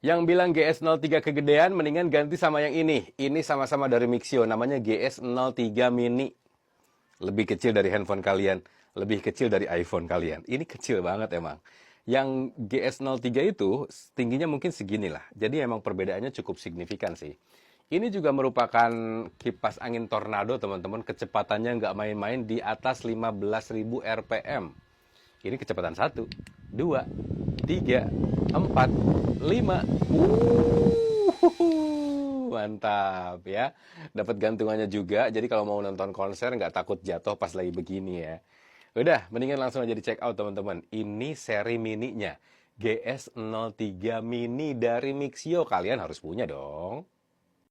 Yang bilang GS03 kegedean, mendingan ganti sama yang ini. Ini sama-sama dari Mixio, namanya GS03 Mini. Lebih kecil dari handphone kalian, lebih kecil dari iPhone kalian. Ini kecil banget emang. Yang GS03 itu tingginya mungkin segini lah. Jadi emang perbedaannya cukup signifikan sih. Ini juga merupakan kipas angin tornado, teman-teman. Kecepatannya nggak main-main, di atas 15.000 RPM. Ini kecepatan 1, 2, 3, 4, 5. Mantap ya. Dapat gantungannya juga. Jadi kalau mau nonton konser nggak takut jatuh pas lagi begini ya. Udah, mendingan langsung aja di check out teman-teman. Ini seri mininya. GS03 Mini dari Mixio. Kalian harus punya dong.